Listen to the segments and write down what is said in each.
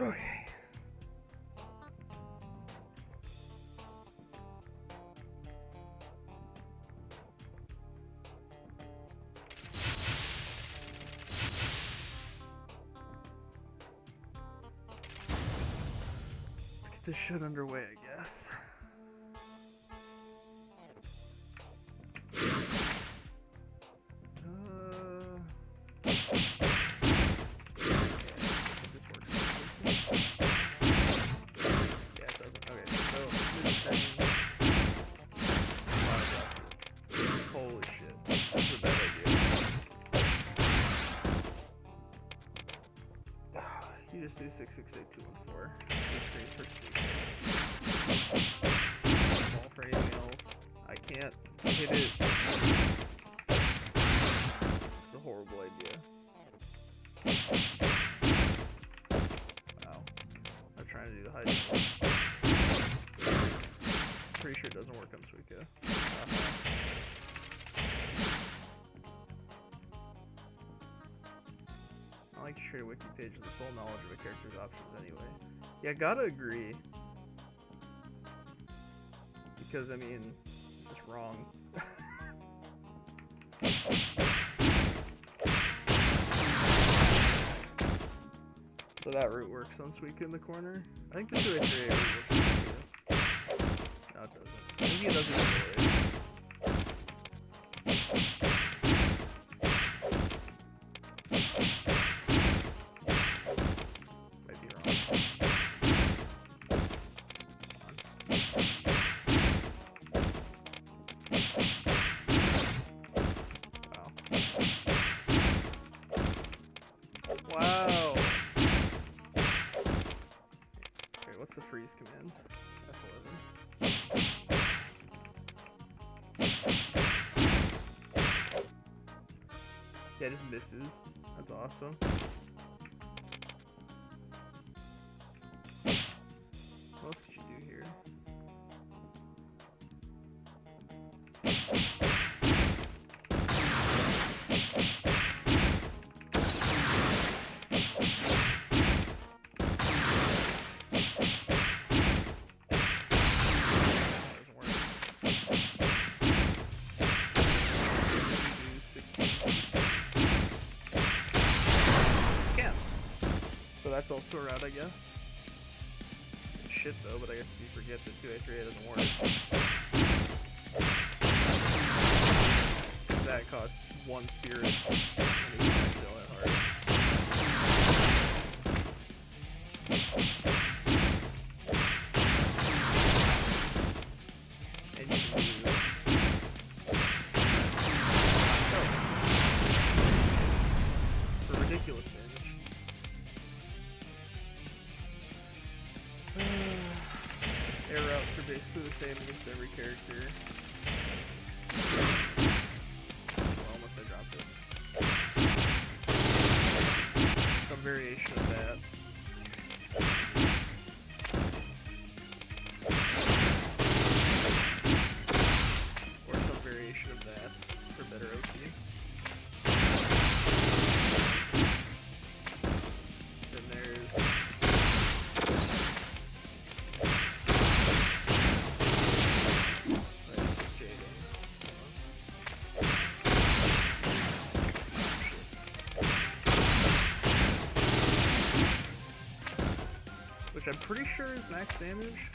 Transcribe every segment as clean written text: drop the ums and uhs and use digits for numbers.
Okay. Let's get this shit underway, I guess. You just do 668214. Small for anything else. I can't hit it. It's a horrible idea. Wow. I'm trying to do the high jump. Pretty sure it doesn't work on Suika. I like to share a wiki page with the full knowledge of a character's options anyway. Yeah, gotta agree. Because, I mean, it's just wrong. So that route works on Suika in the corner. I think the 283 route works on too. No, it doesn't. I think it doesn't do it. Wow. Okay, what's the freeze command? F11. Yeah, it just misses. That's awesome. What else could you do here? So that's also a route, I guess. Shit though, but I guess if you forget that 283 doesn't work. That costs 1 spirit. And you can kill it hard. And you can do... For ridiculous damage. Air routes are basically the same against every character. Well, unless I dropped it. Some variation of that. Or some variation of that for better OP. Then there's... which I'm pretty sure is max damage.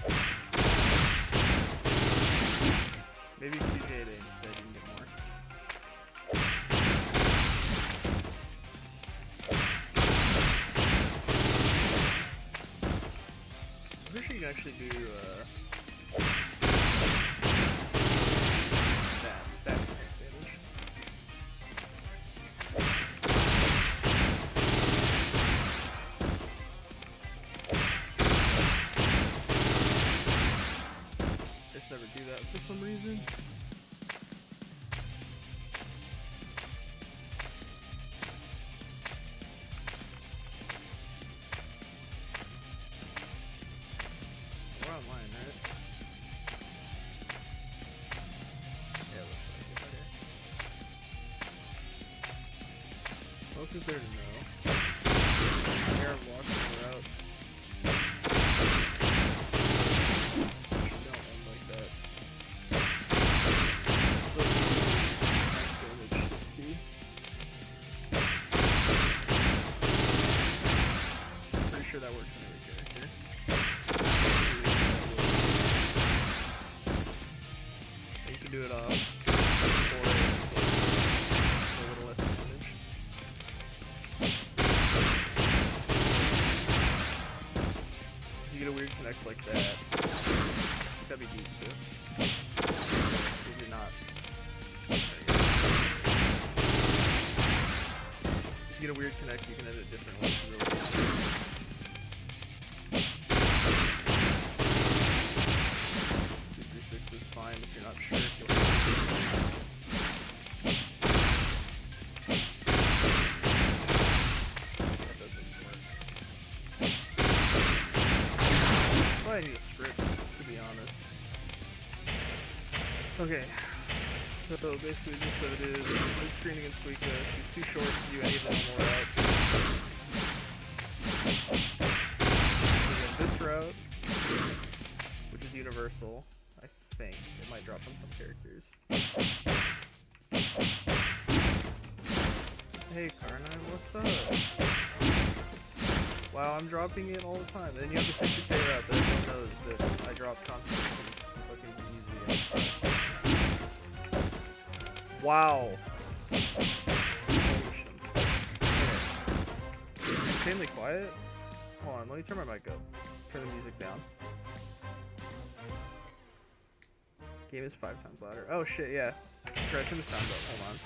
Maybe if you do Jada instead, you can get more. I'm pretty sure you can actually do that's max damage. Never do that for some reason. We're online, right? Yeah, it looks like it. Okay. What else is there to know? Here I'm walking the route. connect like that. That'd be deep too. If you're not. There you go. If you get a weird connect, you can edit different ways. Really is fine if you're not sure. That doesn't work. Well, I need a script, to be honest. Okay. So basically just what it is, midscreen against Suika. She's too short to do any of the normal routes. We have this route, which is universal. I think it might drop on some characters. Hey Carnine, what's up? Wow, I'm dropping it all the time. Then you have the 668 route that everyone knows that I drop constantly. It's fucking easy. Wow. Holy shit. Okay. Insanely quiet? Hold on, let me turn my mic up. Turn the music down. Game is 5 times louder. Oh shit, yeah. Try to turn the sound up. Hold on.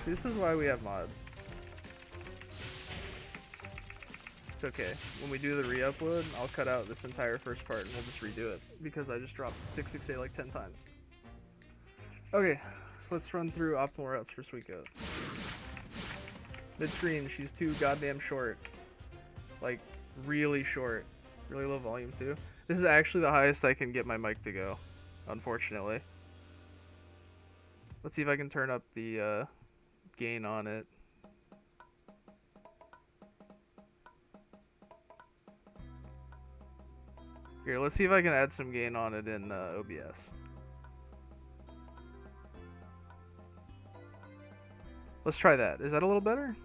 See, this is why we have mods. It's okay. When we do the re-upload, I'll cut out this entire first part and we'll just redo it. Because I just dropped 668 like 10 times. Okay, so let's run through optimal routes for Suika. Mid-screen, she's too goddamn short. Like, really short. Really low volume too. This is actually the highest I can get my mic to go, unfortunately. Let's see if I can turn up the gain on it. Here, let's see if I can add some gain on it in OBS. Let's try that. Is that a little better?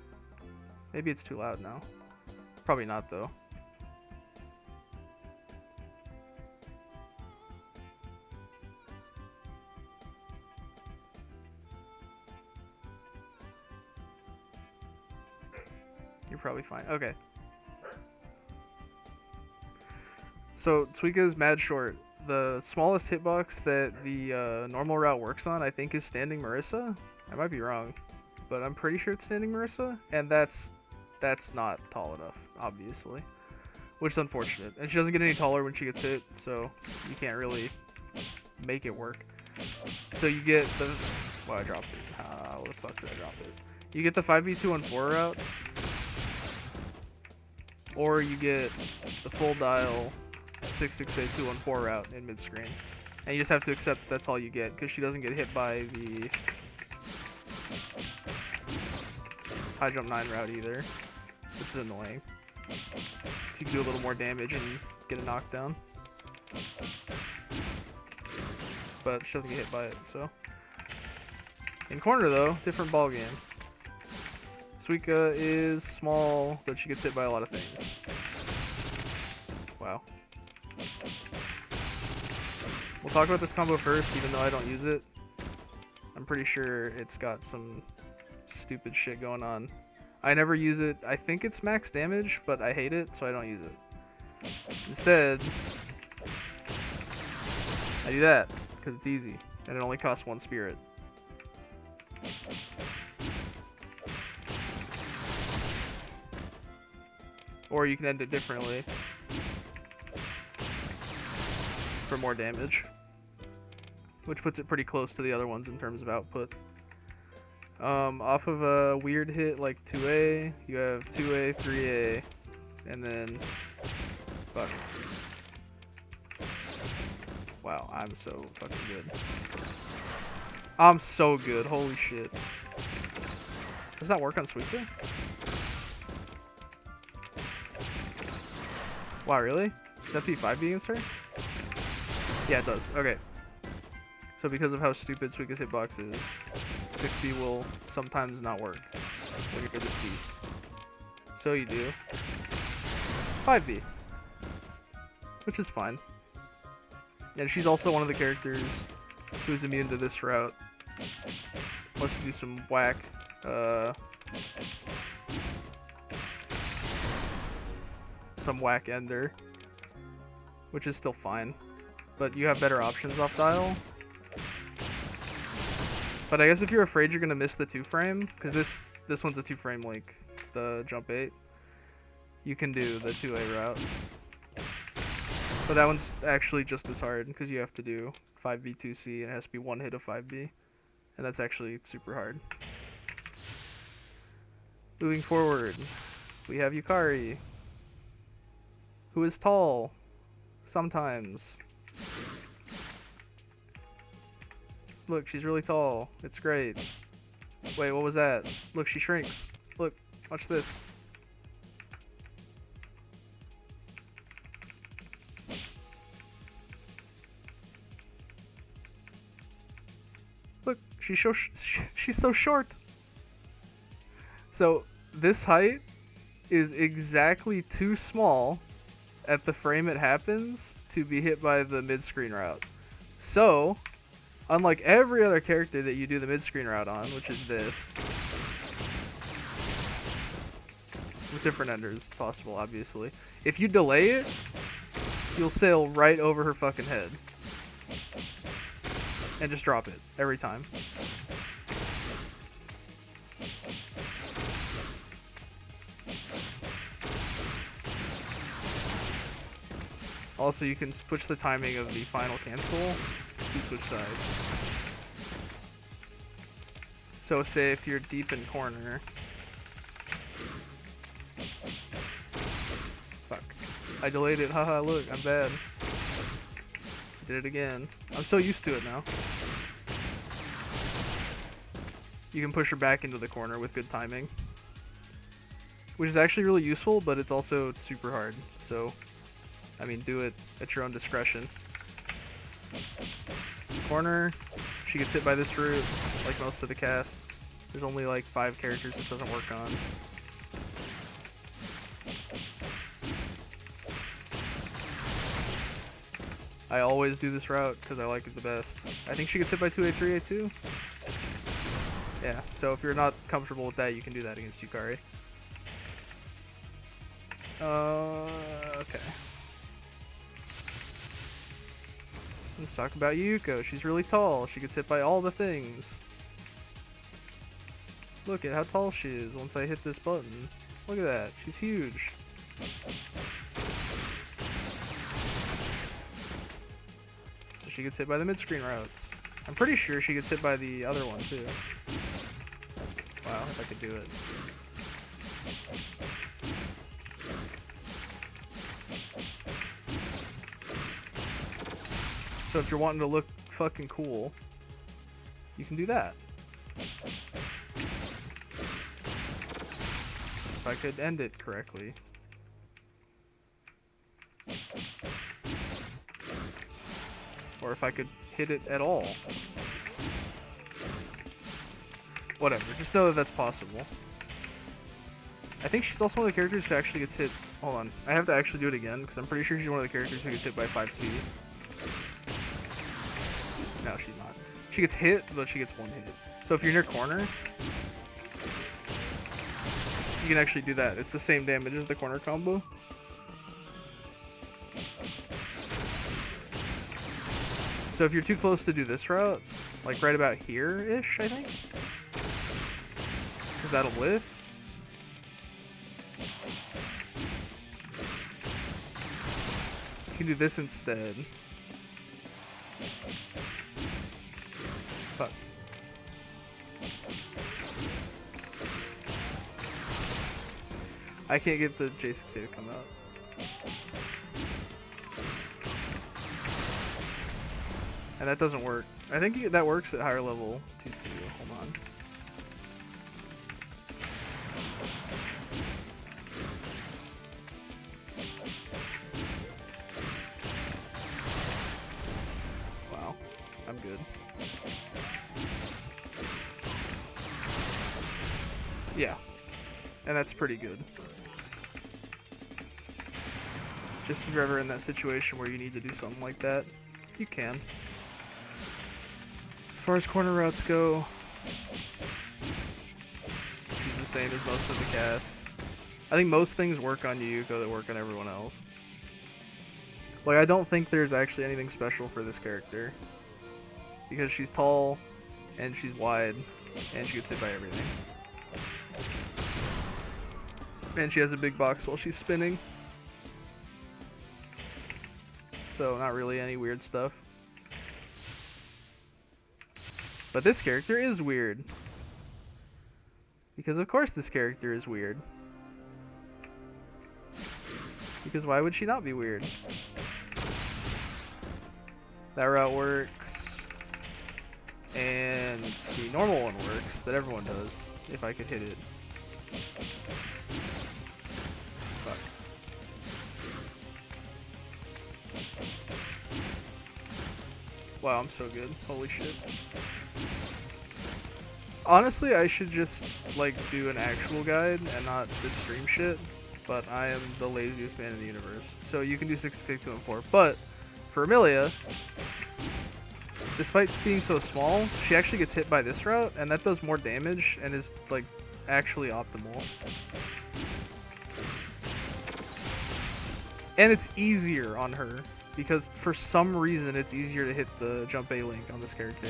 Maybe it's too loud now. Probably not though. You're probably fine. Okay. So Suika is mad short. The smallest hitbox that the normal route works on, I think, is standing Marisa. I might be wrong, but I'm pretty sure it's standing Marisa, and that's not tall enough, obviously, which is unfortunate. And she doesn't get any taller when she gets hit, so you can't really make it work. So you get the... Well, I dropped it. How the fuck did I drop it? You get the 5v214 route, or you get the full dial 668-214 route in mid-screen. And you just have to accept that's all you get, because she doesn't get hit by the high jump 9 route either, which is annoying. You can do a little more damage and get a knockdown. But she doesn't get hit by it, so. In corner though, different ball game. Suika is small, but she gets hit by a lot of things. Wow. We'll talk about this combo first, even though I don't use it. I'm pretty sure it's got some stupid shit going on. I never use it. I think it's max damage, but I hate it, so I don't use it. Instead, I do that, because it's easy, and it only costs 1 spirit. Or you can end it differently for more damage, which puts it pretty close to the other ones in terms of output. Off of a weird hit like 2A, you have 2A, 3A, and then... Fuck. Wow, I'm so fucking good. I'm so good, holy shit. Does that work on Suika? Wow, really? Is that P5 against her? Yeah, it does. Okay. So because of how stupid Suika's hitbox is, 6B will sometimes not work when you're this deep. So you do 5B, which is fine. And she's also one of the characters who's immune to this route. Let's do some whack. some whack ender, which is still fine, but you have better options off dial. But I guess if you're afraid you're gonna miss the 2-frame, because this one's a 2-frame link, the jump 8, you can do the 2A route. But that one's actually just as hard, because you have to do 5B2C, and it has to be one hit of 5B, and that's actually super hard. Moving forward, we have Yukari, who is tall, sometimes. Look, she's really tall. It's great. Wait, what was that? Look, she shrinks. Look, watch this. Look, she's so short. So this height is exactly too small at the frame it happens to be hit by the mid-screen route. So, unlike every other character that you do the mid-screen route on, which is this, with different enders possible, obviously, if you delay it, you'll sail right over her fucking head. And just drop it every time. Also, you can switch the timing of the final cancel to switch sides. So say if you're deep in corner. Fuck. I delayed it, haha, look, I'm bad. Did it again. I'm so used to it now. You can push her back into the corner with good timing. Which is actually really useful, but it's also super hard. So, I mean, do it at your own discretion. Corner, she gets hit by this route, like most of the cast. There's only like 5 characters this doesn't work on. I always do this route because I like it the best. I think she gets hit by 2A, 3A, 2. Yeah, so if you're not comfortable with that, you can do that against Yukari. Okay. Let's talk about Yuko. She's really tall. She gets hit by all the things. Look at how tall she is once I hit this button. Look at that. She's huge. So she gets hit by the mid-screen routes. I'm pretty sure she gets hit by the other one too. Wow, if I could do it. So if you're wanting to look fucking cool, you can do that. If I could end it correctly. Or if I could hit it at all. Whatever, just know that that's possible. I think she's also one of the characters who actually gets hit. Hold on, I have to actually do it again because I'm pretty sure she's one of the characters who gets hit by 5C. No, she's not. She gets hit, but she gets one hit. So if you're near corner, you can actually do that. It's the same damage as the corner combo. So if you're too close to do this route, like right about here-ish, I think, because that'll lift. You can do this instead. Fuck. I can't get the J6A to come out. And that doesn't work. I think that works at higher level 2-2. Hold on. Wow. I'm good. Yeah. And that's pretty good. Just if you're ever in that situation where you need to do something like that, you can. As far as corner routes go, she's the same as most of the cast. I think most things work on Yuyuko that work on everyone else. Like, I don't think there's actually anything special for this character. Because she's tall, and she's wide, and she gets hit by everything. And she has a big box while she's spinning. So, not really any weird stuff. But this character is weird. Because of course this character is weird. Because why would she not be weird? That route works. And the normal one works, that everyone does. If I could hit it. Fuck. Wow, I'm so good. Holy shit. Honestly, I should just, like, do an actual guide and not this stream shit. But I am the laziest man in the universe. So you can do 6, 2, and 4. But for Amelia, despite being so small, she actually gets hit by this route, and that does more damage and is, like, actually optimal. And it's easier on her, because for some reason it's easier to hit the jump A link on this character.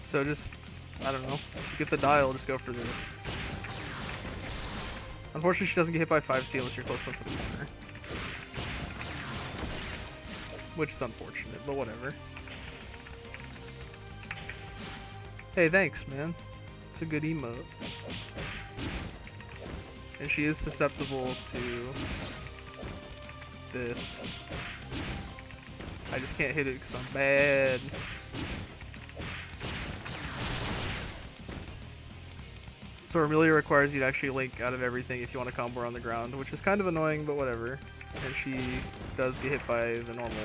So just, I don't know, if you get the dial, just go for this. Unfortunately, she doesn't get hit by 5C unless you're close enough to the corner. Which is unfortunate, but whatever. Hey, thanks, man. It's a good emote. And she is susceptible to this. I just can't hit it because I'm bad. So Amelia requires you to actually link out of everything if you want to combo her on the ground, which is kind of annoying, but whatever. And she does get hit by the normal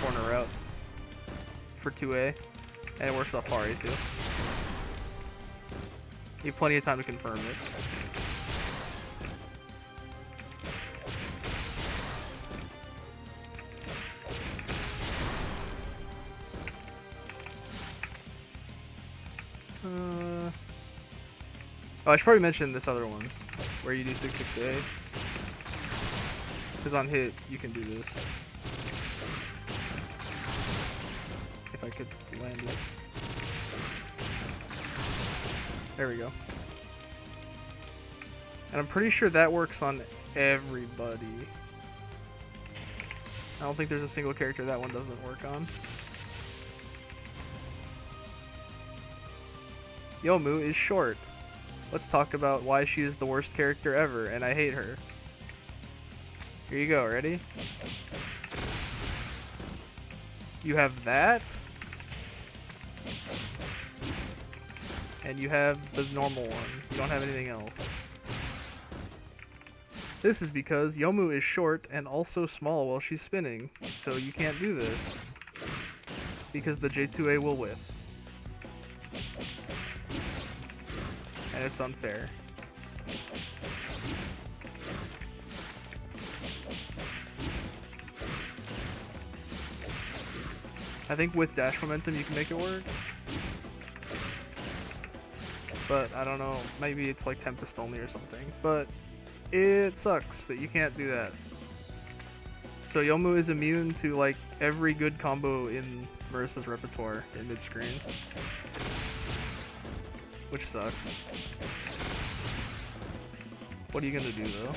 corner route for 2A, and it works off Fari too. You have plenty of time to confirm it. Oh, I should probably mention this other one, where you do 6-6A. Because on hit, you can do this. If I could land it. There we go. And I'm pretty sure that works on everybody. I don't think there's a single character that one doesn't work on. Yomu is short. Let's talk about why she is the worst character ever, and I hate her. Here you go, ready? You have that. And you have the normal one. You don't have anything else. This is because Yomu is short and also small while she's spinning, so you can't do this. Because the J2A will whiff. And it's unfair. I think with dash momentum you can make it work. But I don't know, maybe it's like Tempest only or something. But it sucks that you can't do that. So Yomu is immune to like every good combo in Marisa's repertoire in midscreen. Which sucks. What are you gonna do though?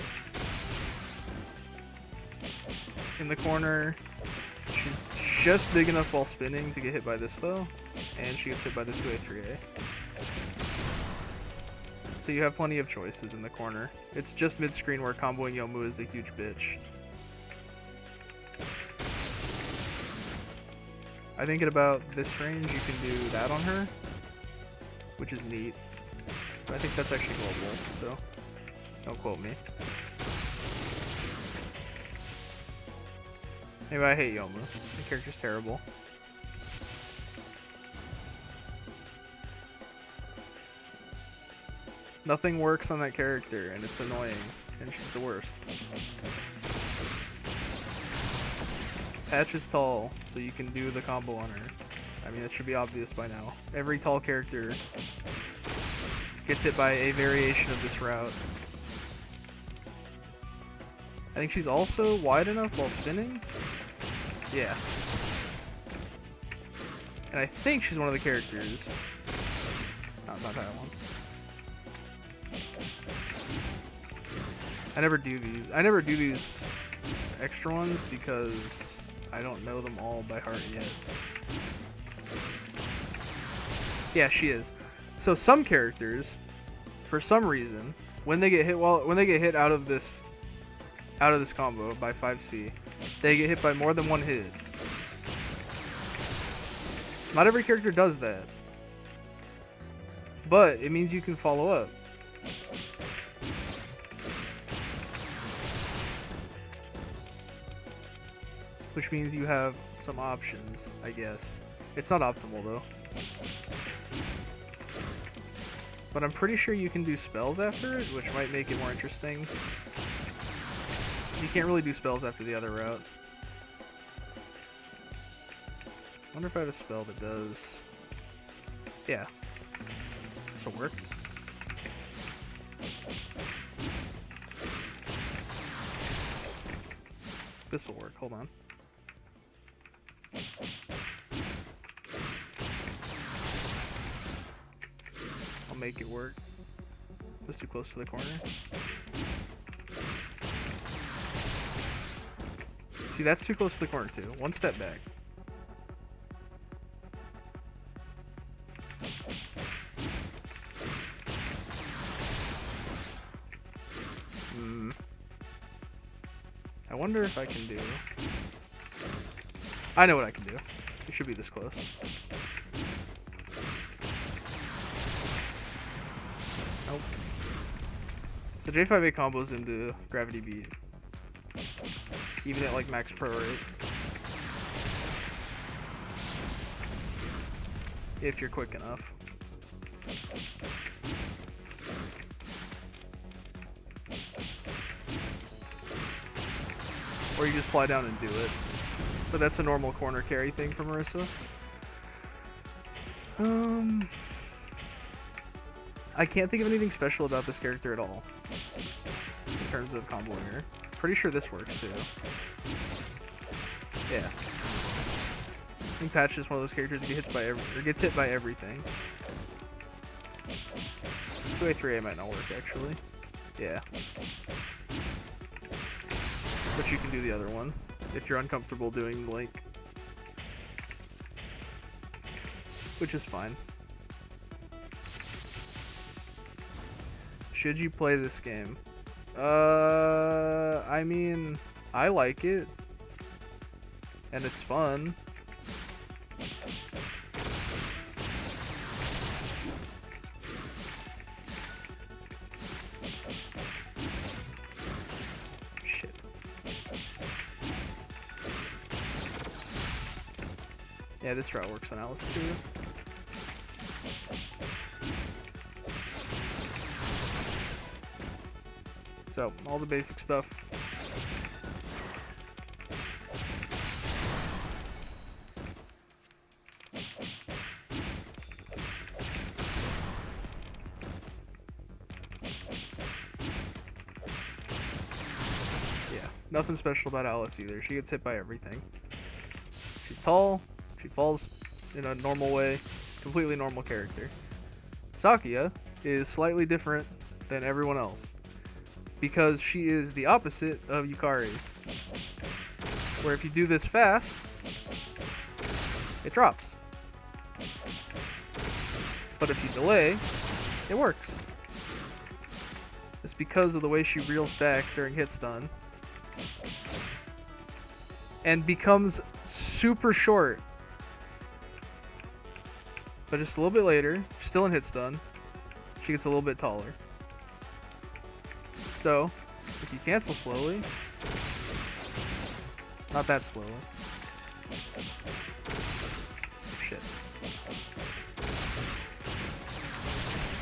In the corner, she's just big enough while spinning to get hit by this though, and she gets hit by this 2A, 3A. So you have plenty of choices in the corner. It's just mid-screen where comboing Yomu is a huge bitch. I think at about this range you can do that on her, which is neat. But I think that's actually global, so don't quote me. Anyway, I hate Yomu. The character's terrible. Nothing works on that character, and it's annoying, and she's the worst. Patch is tall, so you can do the combo on her. I mean, that should be obvious by now. Every tall character gets hit by a variation of this route. I think she's also wide enough while spinning. Yeah. And I think she's one of the characters. No, not that one. I never do these extra ones because I don't know them all by heart yet. Yeah, she is. So some characters, for some reason, when they get hit out of this combo by 5C, they get hit by more than one hit. Not every character does that, but it means you can follow up. Which means you have some options, I guess. It's not optimal though. But I'm pretty sure you can do spells after it, which might make it more interesting. You can't really do spells after the other route. I wonder if I have a spell that does... Yeah. This'll work. This'll work, hold on. I'll make it work. Just too close to the corner. See, that's too close to the corner too. One step back. I wonder if I can do... I know what I can do. It should be this close. Nope. So J5A combos into gravity beat. Even at like max pro rate. If you're quick enough. Or you just fly down and do it. But that's a normal corner carry thing for Marisa. I can't think of anything special about this character at all. In terms of comboing her. Pretty sure this works too. Yeah. I think Patch is one of those characters that gets hit by everything. 2A, 3A might not work actually. Yeah. But you can do the other one if you're uncomfortable doing Link. Which is fine. Should you play this game? I mean, I like it. And it's fun. Shit. Yeah, this route works on Alice too. So, all the basic stuff. Yeah, nothing special about Alice either. She gets hit by everything. She's tall, she falls in a normal way, completely normal character. Sakuya is slightly different than everyone else, because she is the opposite of Yukari, where if you do this fast, it drops. But if you delay, it works. It's because of the way she reels back during hit stun, and becomes super short. But just a little bit later, still in hit stun, she gets a little bit taller. So, if you cancel slowly, not that slowly. Shit.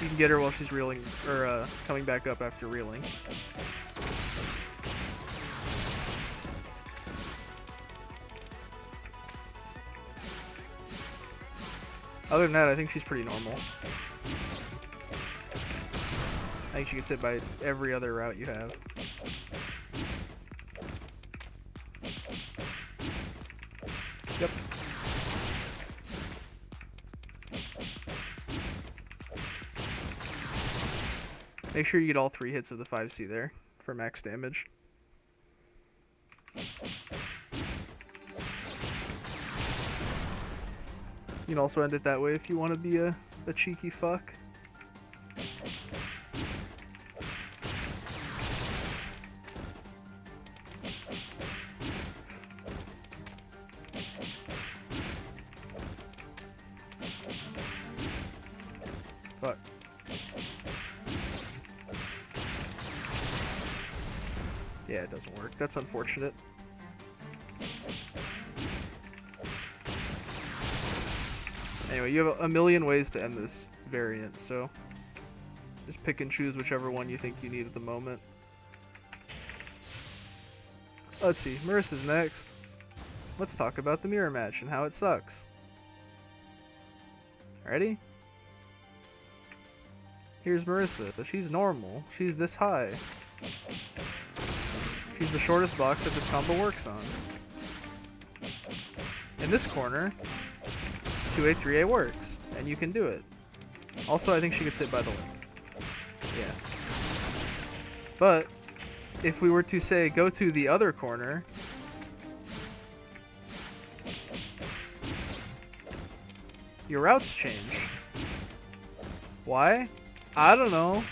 You can get her while she's reeling, or coming back up after reeling. Other than that, I think she's pretty normal. I think she gets hit by every other route you have. Yep. Make sure you get all 3 hits of the 5C there for max damage. You can also end it that way if you want to be a cheeky fuck. Fuck. Yeah, it doesn't work. That's unfortunate. Anyway, you have a million ways to end this variant, so just pick and choose whichever one you think you need at the moment. Let's see, Marisa's next. Let's talk about the mirror match and how it sucks. Ready? Here's Marisa. She's normal. She's this high. She's the shortest box that this combo works on. In this corner, 2A, 3A works, and you can do it. Also, I think she gets hit by the link. Yeah. But, if we were to say, go to the other corner, your routes change. Why? I don't know.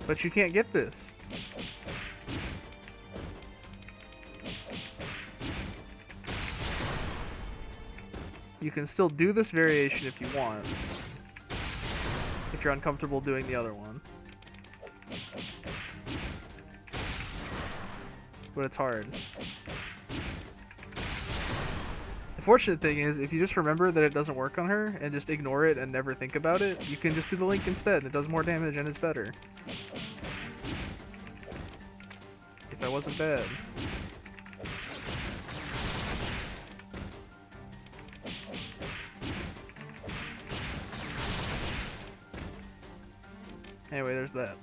But you can't get this. You can still do this variation if you want, if you're uncomfortable doing the other one. But it's hard. The fortunate thing is, if you just remember that it doesn't work on her and just ignore it and never think about it, you can just do the link instead. It does more damage and is better. If I wasn't bad. Anyway, there's that.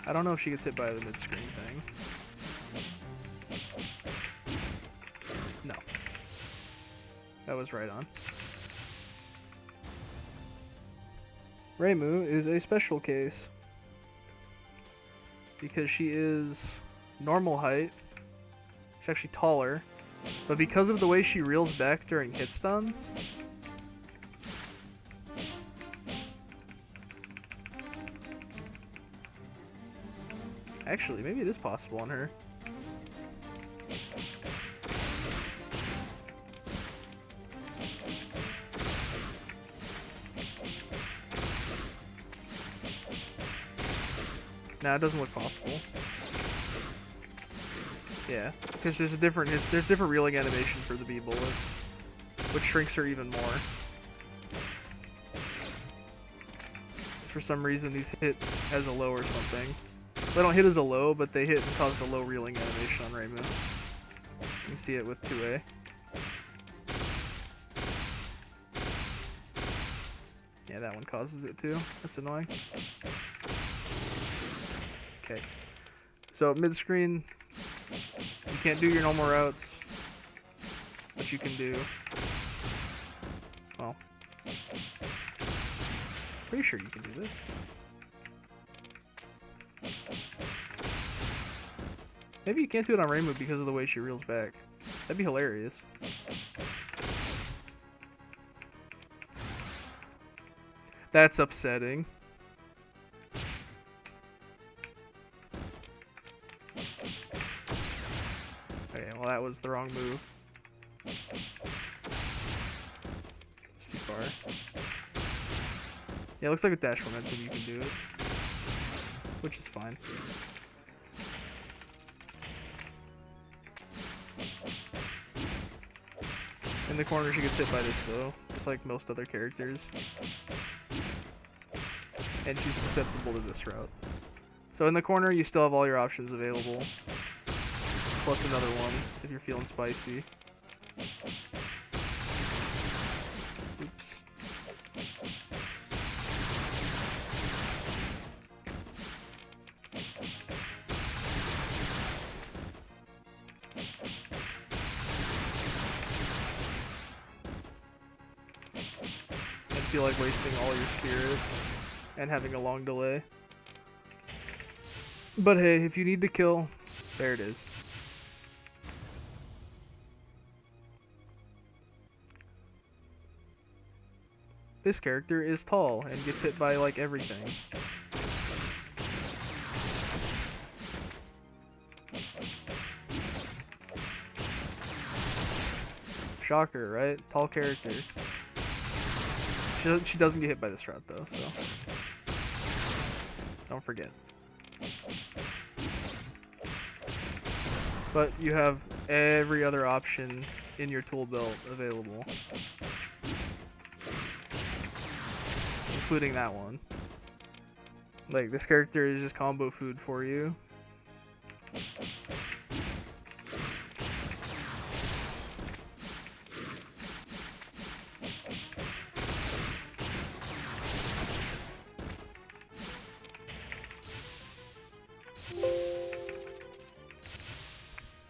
I don't know if she gets hit by the mid-screen thing. No. That was right on. Reimu is a special case. Because she is normal height. She's actually taller. But because of the way she reels back during hit stun, actually, maybe it is possible on her. Nah, it doesn't look possible. Yeah, because there's different reeling animation for the B bullets, which shrinks her even more. For some reason, these hit as a low or something. They don't hit as a low, but they hit and cause the low reeling animation on Reimu. You can see it with 2A. Yeah, that one causes it too. That's annoying. Okay. So mid-screen, you can't do your normal routes, but you can do... Well, pretty sure you can do this. Maybe you can't do it on Reimu because of the way she reels back. That'd be hilarious. That's upsetting. Okay, well that was the wrong move. It's too far. Yeah, it looks like with dash momentum you can do it. Which is fine. In the corner, she gets hit by this though, just like most other characters. And she's susceptible to this route. So in the corner, you still have all your options available. plus another one if you're feeling spicy. Oops. And feel like wasting all your spirit and having a long delay. But hey, if you need to kill, there it is. This character is tall and gets hit by like everything. Shocker, right? Tall character. She doesn't get hit by this route though, so don't forget. But you have every other option in your tool belt available, including that one. Like, this character is just combo food for you.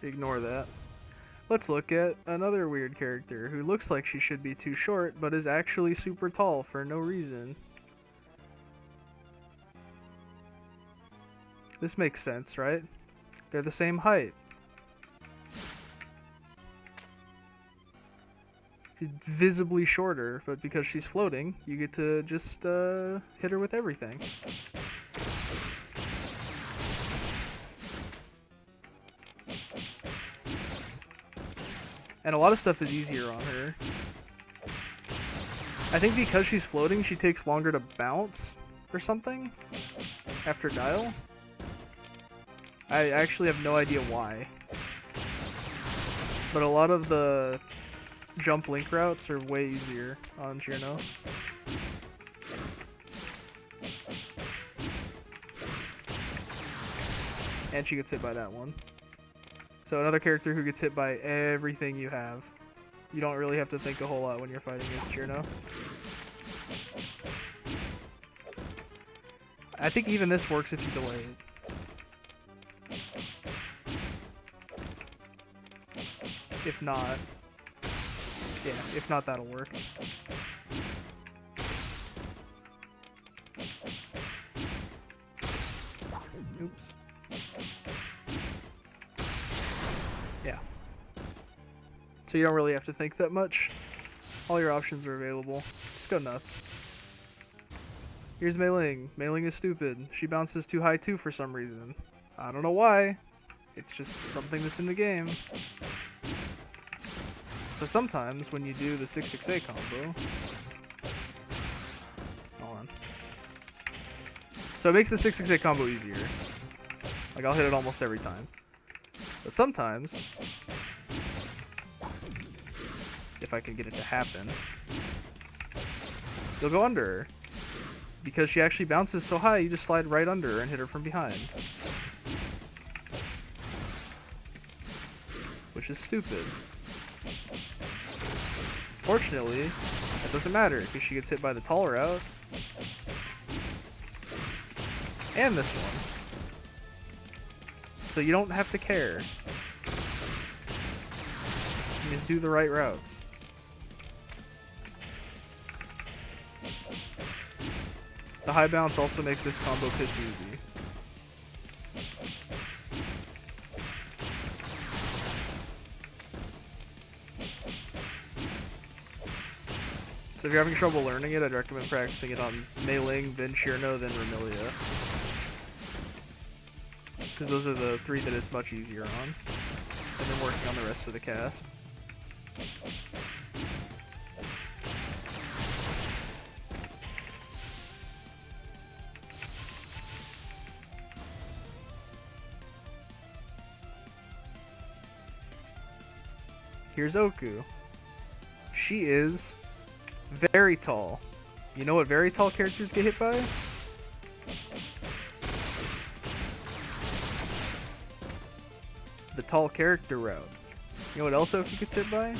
Ignore that. Let's look at another weird character who looks like she should be too short, but is actually super tall for no reason. This makes sense, right? They're the same height. She's visibly shorter, but because she's floating, you get to just hit her with everything. And a lot of stuff is easier on her. I think because she's floating, she takes longer to bounce or something after dial. I actually have no idea why. But a lot of the jump link routes are way easier on Girno. And she gets hit by that one. So another character who gets hit by everything you have. You don't really have to think a whole lot when you're fighting against Girno. I think even this works if you delay it. If not, yeah, if not, that'll work. Oops. Yeah. So you don't really have to think that much. All your options are available. Just go nuts. Here's Mei Ling. Mei Ling is stupid. She bounces too high too for some reason. I don't know why. It's just something that's in the game. So sometimes when you do the 668 combo... Hold on. So it makes the 668 combo easier. Like, I'll hit it almost every time. But sometimes, if I can get it to happen, you'll go under her. Because she actually bounces so high, you just slide right under her and hit her from behind. Which is stupid. Fortunately, that doesn't matter, because she gets hit by the tall route. And this one. So you don't have to care. You just do the right routes. The high bounce also makes this combo piss easy. So if you're having trouble learning it, I'd recommend practicing it on Mei Ling, then Girno, then Remilia. Because those are the three that it's much easier on. And then working on the rest of the cast. Here's Oku. She is very tall. You know what very tall characters get hit by? the tall character route. You know what else Oki gets hit by?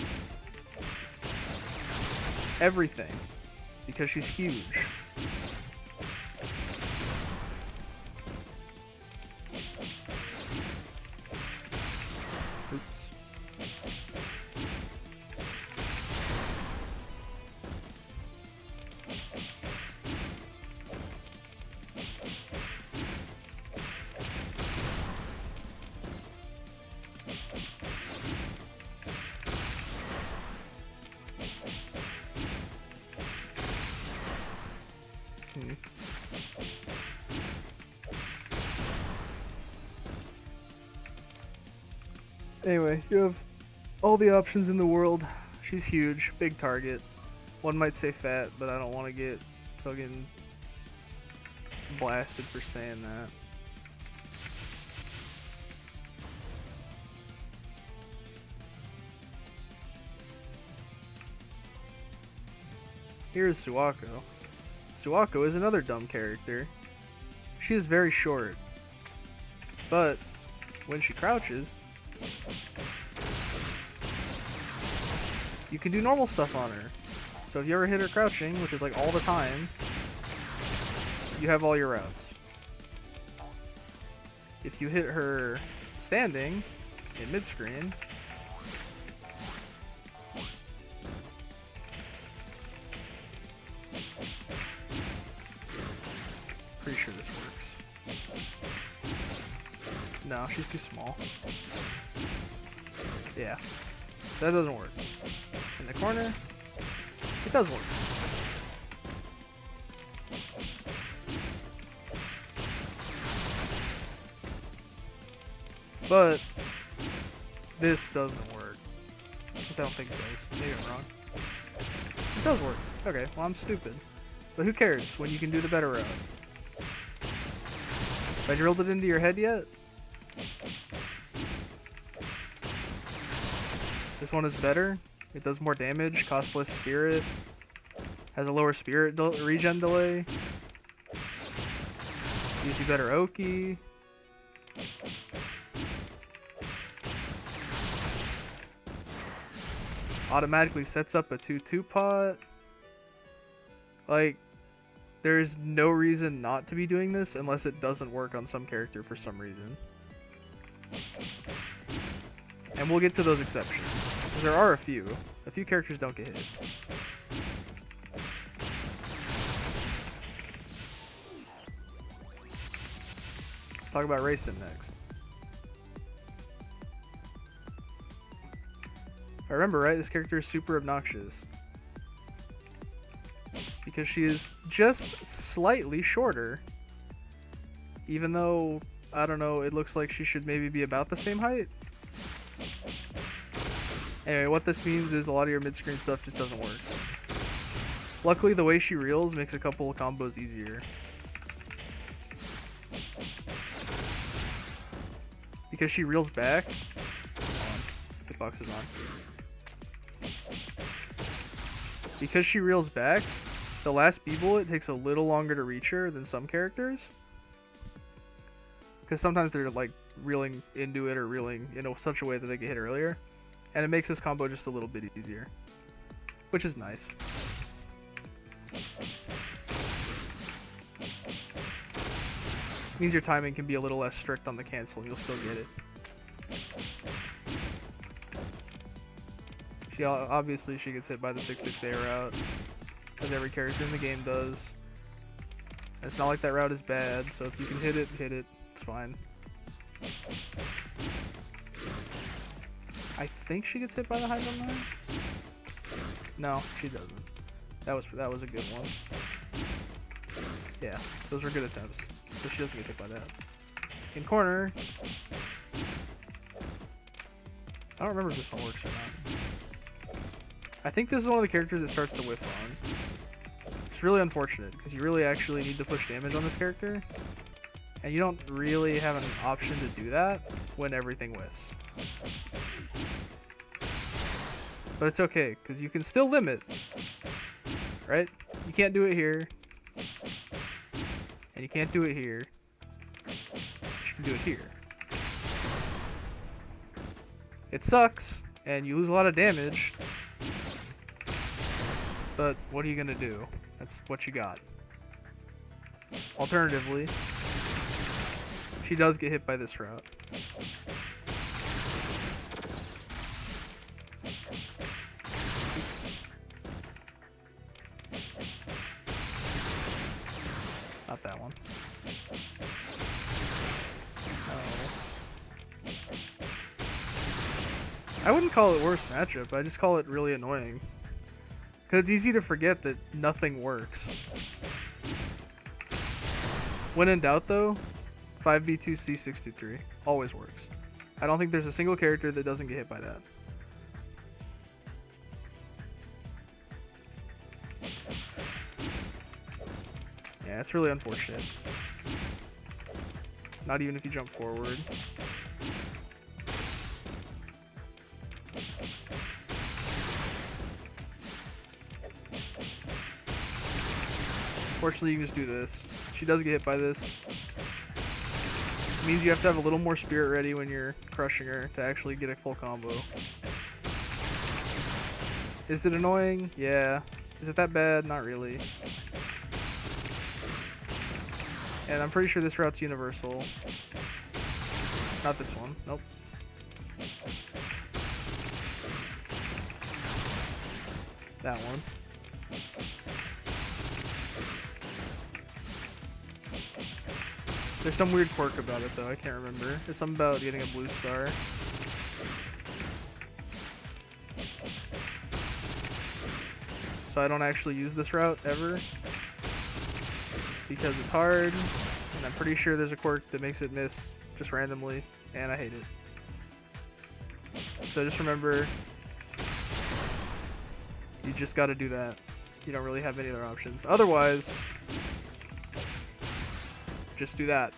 Everything. Because she's huge. Oops. Anyway, you have all the options in the world. She's huge, big target. One might say fat, but I don't want to get fucking blasted for saying that. Here's Suwako. Suwako is another dumb character. She is very short, but when she crouches, you can do normal stuff on her. So if you ever hit her crouching, which is like all the time, you have all your routes. If you hit her standing in midscreen, pretty sure this works. No, she's too small. Yeah, that doesn't work. In the corner, it does work. But this doesn't work. At least I don't think it does. Maybe I'm wrong. It does work. Okay, well I'm stupid. But who cares when you can do the better route? Have I drilled it into your head yet? This one is better. It does more damage, costs less spirit, has a lower spirit regen delay, gives you better Oki. Automatically sets up a 2-2 pot. Like, there's no reason not to be doing this unless it doesn't work on some character for some reason. And we'll get to those exceptions. There are a few. A few characters don't get hit. Let's talk about racing next. If I remember right, this character is super obnoxious. Because she is just slightly shorter. Even though, I don't know, it looks like she should maybe be about the same height. Anyway, what this means is a lot of your mid-screen stuff just doesn't work. Luckily, the way she reels makes a couple of combos easier. Because she reels back. Hitbox is on. Because she reels back, the last B-bullet takes a little longer to reach her than some characters. Because sometimes they're like reeling into it or reeling in such a way that they get hit earlier. And it makes this combo just a little bit easier, which is nice. Means your timing can be a little less strict on the cancel and you'll still get it. Obviously she gets hit by the 6-6A route, as every character in the game does. And it's not like that route is bad, so if you can hit it, it's fine. I think she gets hit by the high jump line. No, she doesn't. That was a good one. Yeah, those were good attempts. So she doesn't get hit by that. In corner. I don't remember if this one works or not. I think this is one of the characters that starts to whiff on. It's really unfortunate because you really actually need to push damage on this character. And you don't really have an option to do that when everything whiffs. But it's okay, because you can still limit, right? You can't do it here, and you can't do it here, but you can do it here. It sucks, and you lose a lot of damage. But what are you gonna do? That's what you got. Alternatively, she does get hit by this route. Not that one. Oh. I wouldn't call it worst matchup. I just call it really annoying. Because it's easy to forget that nothing works. When in doubt, though, 5v2 C623 always works. I don't think there's a single character that doesn't get hit by that. Yeah, it's really unfortunate. Not even if you jump forward. Fortunately, you can just do this. She does get hit by this. It means you have to have a little more spirit ready when you're crushing her to actually get a full combo. Is it annoying? Yeah. Is it that bad? Not really. And I'm pretty sure this route's universal. Not this one. Nope. That one. There's some weird quirk about it though, I can't remember. There's something about getting a blue star. So I don't actually use this route ever. Because it's hard, and I'm pretty sure there's a quirk that makes it miss just randomly, and I hate it. So just remember, you just gotta do that. You don't really have any other options. Otherwise, just do that.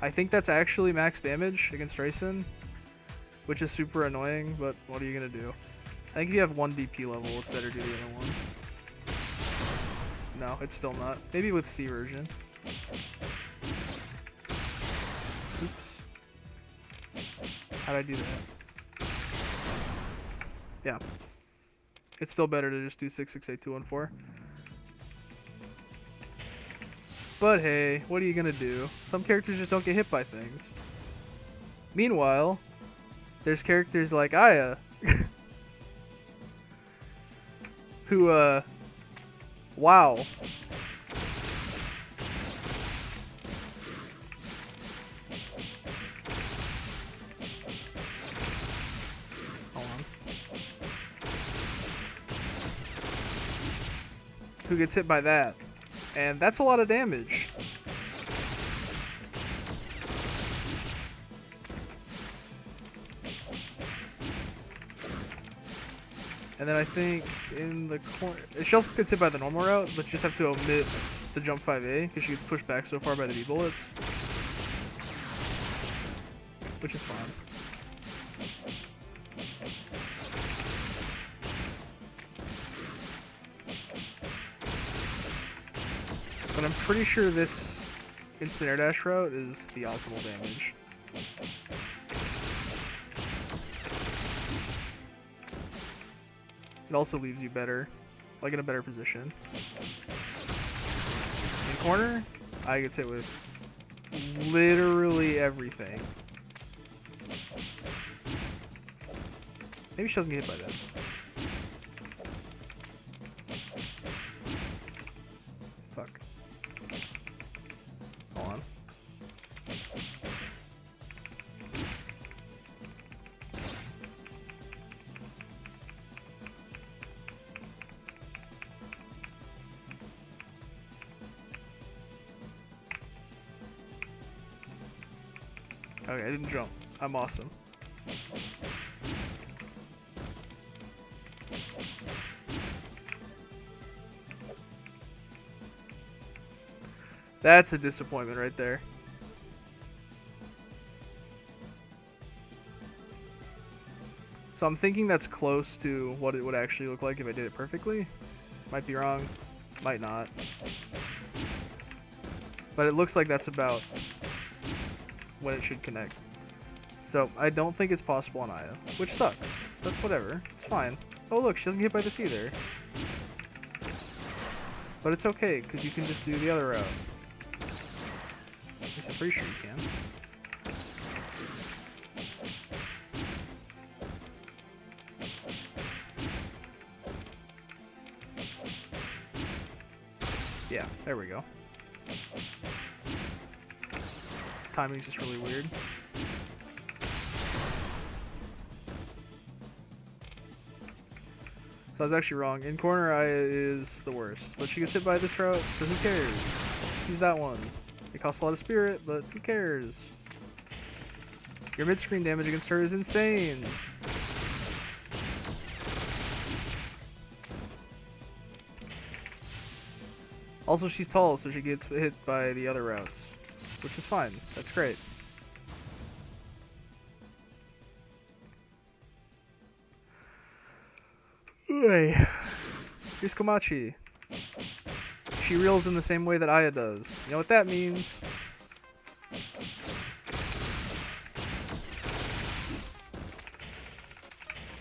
I think that's actually max damage against Rayson, which is super annoying, but what are you gonna do? I think if you have 1 DP level, it's better to do the other one. No, it's still not. Maybe with C version. Oops. How'd I do that? Yeah. It's still better to just do 668-214. But hey, what are you gonna do? Some characters just don't get hit by things. Meanwhile, there's characters like Aya who, wow. Hold on. Who gets hit by that? And that's a lot of damage. And then I think in the corner, she also gets hit by the normal route, but you just have to omit the jump 5A because she gets pushed back so far by the B bullets, which is fine. But I'm pretty sure this instant air dash route is the optimal damage. It also leaves you better, like in a better position. In corner, I gets hit with literally everything. Maybe she doesn't get hit by this. Fuck. Hold on. Okay, I didn't jump. I'm awesome. That's a disappointment right there. So I'm thinking that's close to what it would actually look like if I did it perfectly. Might be wrong, might not. But it looks like that's about when it should connect. So I don't think it's possible on Aya, which sucks, but whatever, it's fine. Oh look, she doesn't get hit by this either. But it's okay, because you can just do the other route. At least I'm pretty sure you can. Yeah, there we go. Timing's just really weird. So I was actually wrong. In corner, Aya is the worst. But she gets hit by this route, so who cares? Just use that one. It costs a lot of spirit, but who cares? Your mid-screen damage against her is insane. Also, she's tall, so she gets hit by the other routes, which is fine. That's great. Hey, here's Komachi. She reels in the same way that Aya does. You know what that means?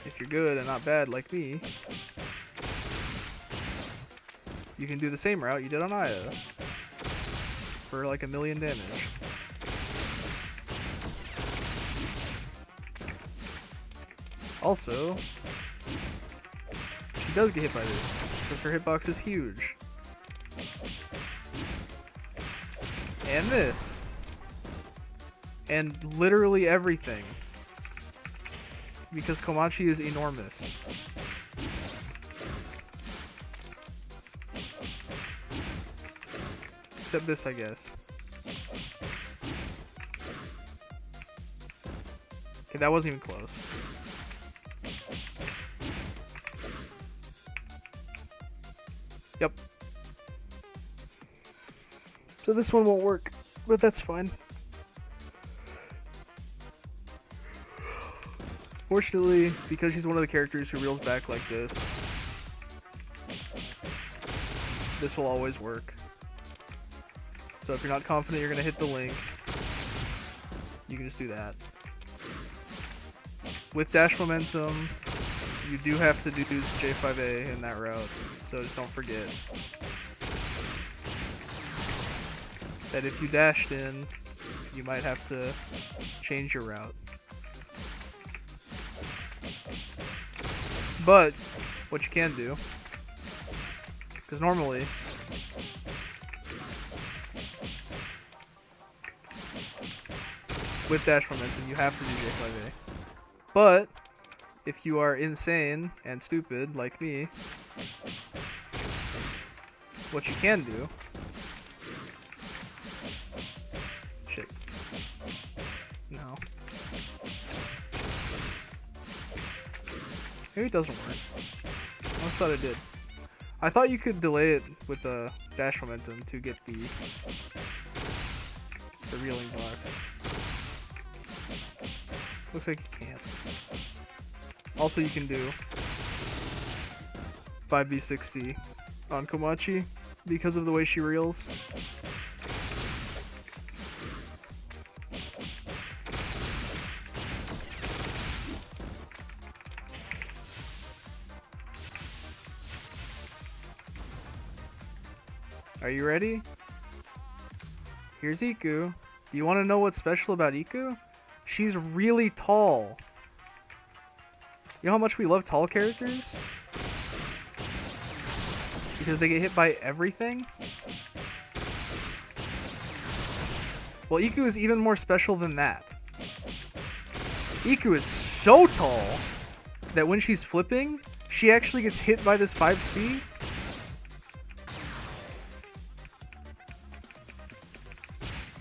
If you're good and not bad like me, you can do the same route you did on Aya for like 1,000,000 damage. Also, she does get hit by this because her hitbox is huge. And this. And literally everything. Because Komachi is enormous. Except this, I guess. Okay, that wasn't even close. Yep. So this one won't work, but that's fine. Fortunately, because she's one of the characters who reels back like this, this will always work. So if you're not confident you're going to hit the link, you can just do that. With dash momentum, you do have to do J5A in that route, so just don't forget that if you dashed in, you might have to change your route. But what you can do, because normally with dash momentum you have to do J5A. But if you are insane and stupid like me, what you can do, shit, no, maybe it doesn't work. I almost thought it did. I thought you could delay it with the dash momentum to get the reeling blocks. Looks like you can't. Also, you can do 5v60 on Komachi because of the way she reels. Are you ready? Here's Iku. Do you want to know what's special about Iku? She's really tall. You know how much we love tall characters? Because they get hit by everything? Well, Iku is even more special than that. Iku is so tall that when she's flipping, she actually gets hit by this 5C.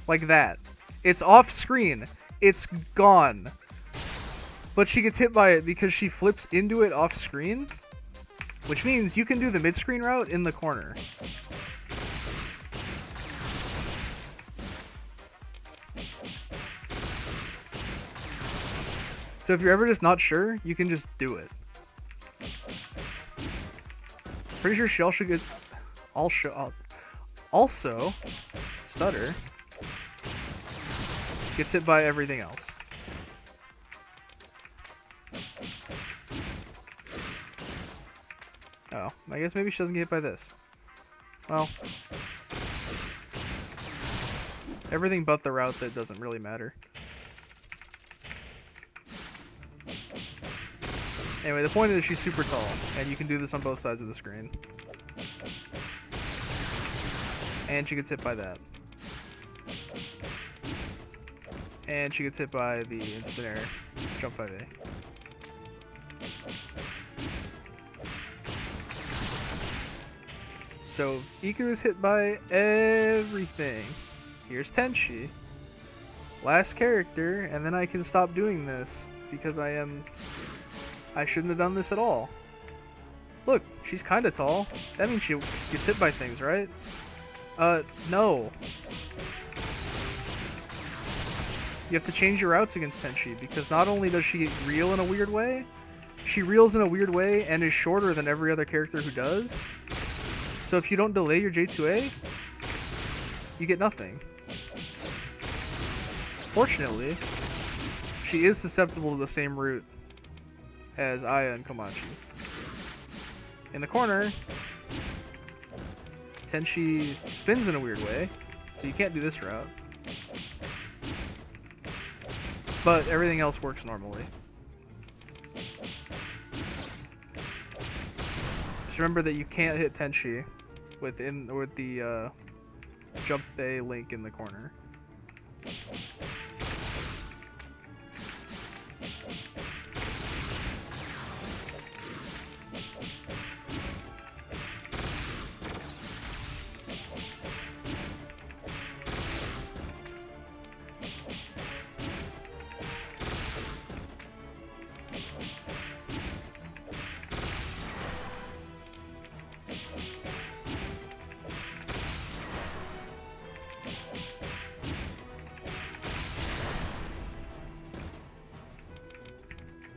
Like that. It's off screen. It's gone. But she gets hit by it because she flips into it off screen, which means you can do the mid-screen route in the corner. So if you're ever just not sure, you can just do it. Pretty sure she also gets... Also, Stutter gets hit by everything else. Oh, I guess maybe she doesn't get hit by this. Well, everything but the route that doesn't really matter. Anyway, the point is she's super tall, and you can do this on both sides of the screen. And she gets hit by that. And she gets hit by the instant air jump 5A. So Iku is hit by everything. Here's Tenshi. Last character, and then I can stop doing this because I shouldn't have done this at all. Look, she's kinda tall. That means she gets hit by things, right? No. You have to change your routes against Tenshi because not only does she reel in a weird way, she reels in a weird way and is shorter than every other character who does. So if you don't delay your J2A, you get nothing. Fortunately, she is susceptible to the same route as Aya and Komachi. In the corner, Tenshi spins in a weird way, so you can't do this route. But everything else works normally. Just remember that you can't hit Tenshi with the jump A link in the corner.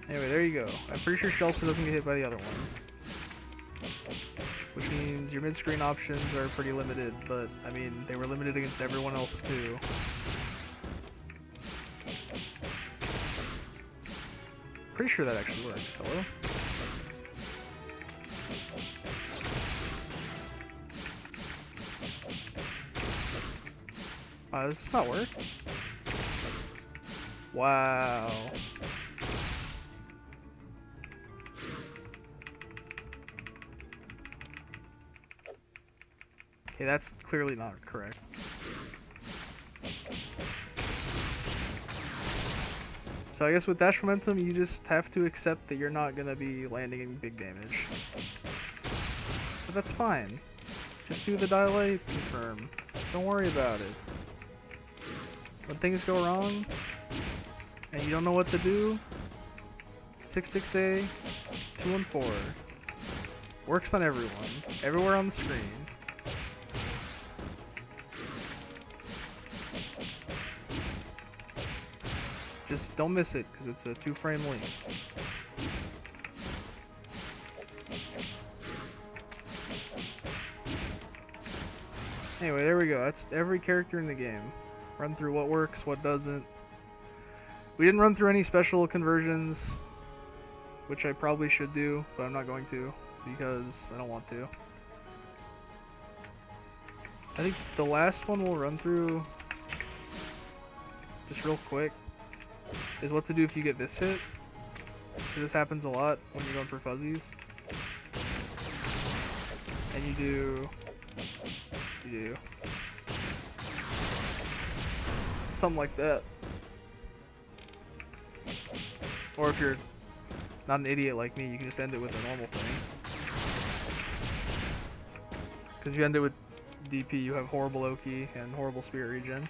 Anyway, there you go. I'm pretty sure Shelsa doesn't get hit by the other one. Which means your mid-screen options are pretty limited, but, I mean, they were limited against everyone else, too. Pretty sure that actually works. Hello? Wow, does this not work? Wow. Okay, that's clearly not correct. So I guess with dash momentum, you just have to accept that you're not going to be landing any big damage. But that's fine. Just do the dial A confirm. Don't worry about it. When things go wrong, and you don't know what to do, 66A, 214. Works on everyone. Everywhere on the screen. Just don't miss it, because it's a 2-frame link. Anyway, there we go. That's every character in the game. Run through what works, what doesn't. We didn't run through any special conversions, which I probably should do, but I'm not going to, because I don't want to. I think the last one we'll run through, just real quick, is what to do if you get this hit. So this happens a lot when you're going for fuzzies. And you do something like that. Or if you're not an idiot like me, you can just end it with a normal thing. Because if you end it with DP, you have horrible Oki and horrible spirit regen.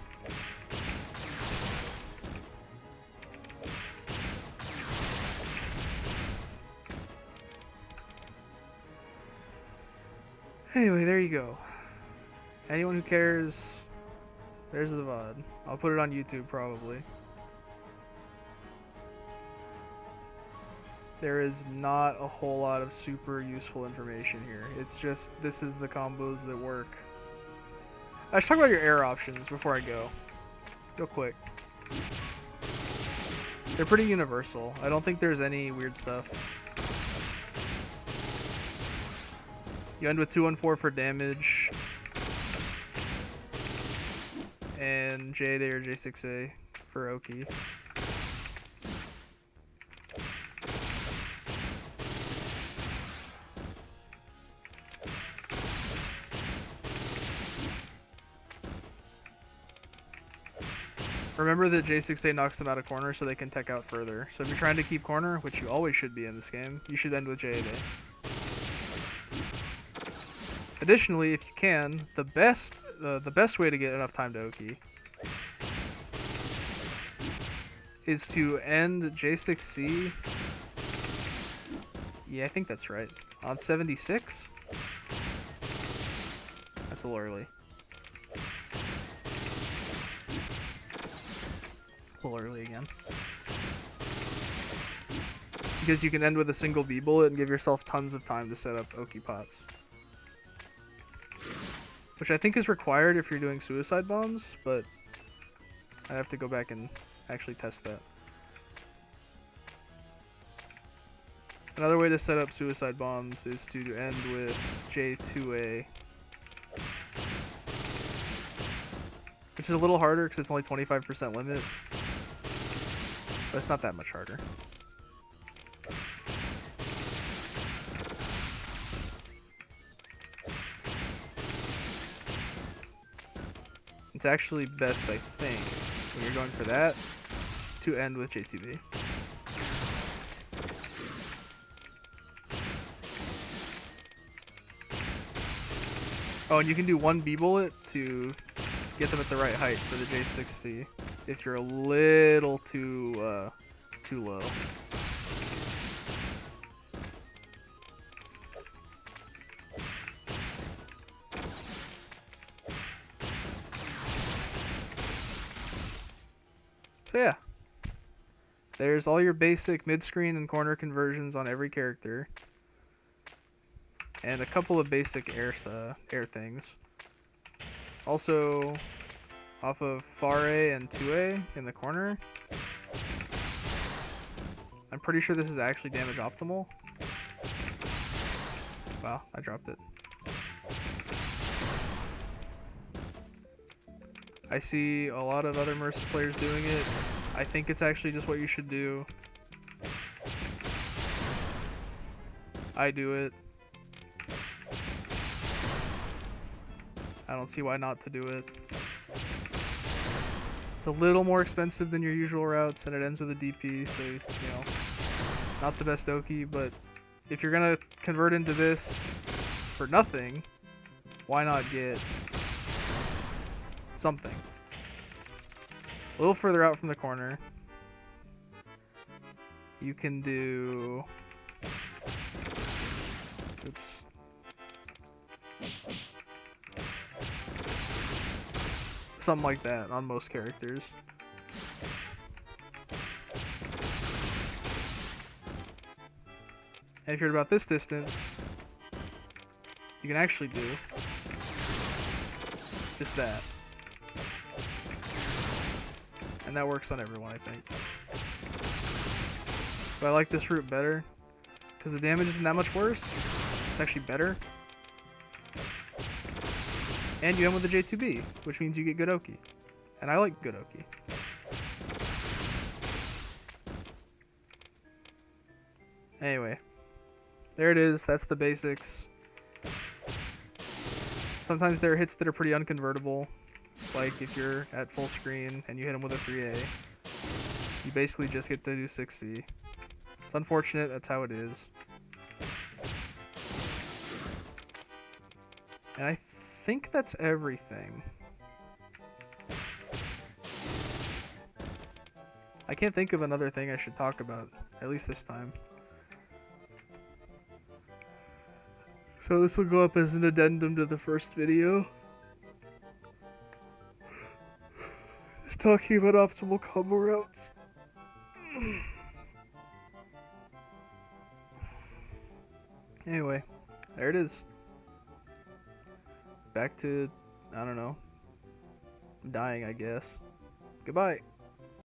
Anyway, there you go. Anyone who cares, there's the VOD. I'll put it on YouTube probably. There is not a whole lot of super useful information here. It's just, this is the combos that work. I should talk about your air options before I go. Real quick. They're pretty universal. I don't think there's any weird stuff. You end with 214 for damage, and J8A or J6A for Oki. Remember that J6A knocks them out of corner so they can tech out further. So if you're trying to keep corner, which you always should be in this game, you should end with J8A. Additionally, if you can, the best way to get enough time to Oki is to end J6C. Yeah, I think that's right. On 76? That's a little early. A little early again. Because you can end with a single B bullet and give yourself tons of time to set up Oki pots. Which I think is required if you're doing suicide bombs, but I have to go back and actually test that. Another way to set up suicide bombs is to end with J2A. Which is a little harder because it's only 25% limit. But it's not that much harder. It's actually best, I think, when you're going for that, to end with J2B. Oh, and you can do one B bullet to get them at the right height for the J6C if you're a little too low. So yeah, there's all your basic mid-screen and corner conversions on every character, and a couple of basic air things. Also, off of far A and 2A in the corner, I'm pretty sure this is actually damage optimal. Wow, I dropped it. I see a lot of other Marisa players doing it. I think it's actually just what you should do. I do it. I don't see why not to do it. It's a little more expensive than your usual routes, and it ends with a DP, so, you know, not the best Oki, but if you're gonna convert into this for nothing, why not get something? A little further out from the corner, you can do... Oops. Something like that on most characters. And if you're about this distance, you can actually do just that. And that works on everyone, I think. But I like this route better, because the damage isn't that much worse. It's actually better. And you end with a J2B, which means you get good Oki. And I like good Oki. Anyway, there it is. That's the basics. Sometimes there are hits that are pretty unconvertible. Like if you're at full screen and you hit him with a 3A, you basically just get to do 6C. It's unfortunate, that's how it is. And I think that's everything. I can't think of another thing I should talk about, at least this time. So this will go up as an addendum to the first video. Just talking about optimal combo routes. Anyway, there it is. Back to, I don't know, dying, I guess. Goodbye.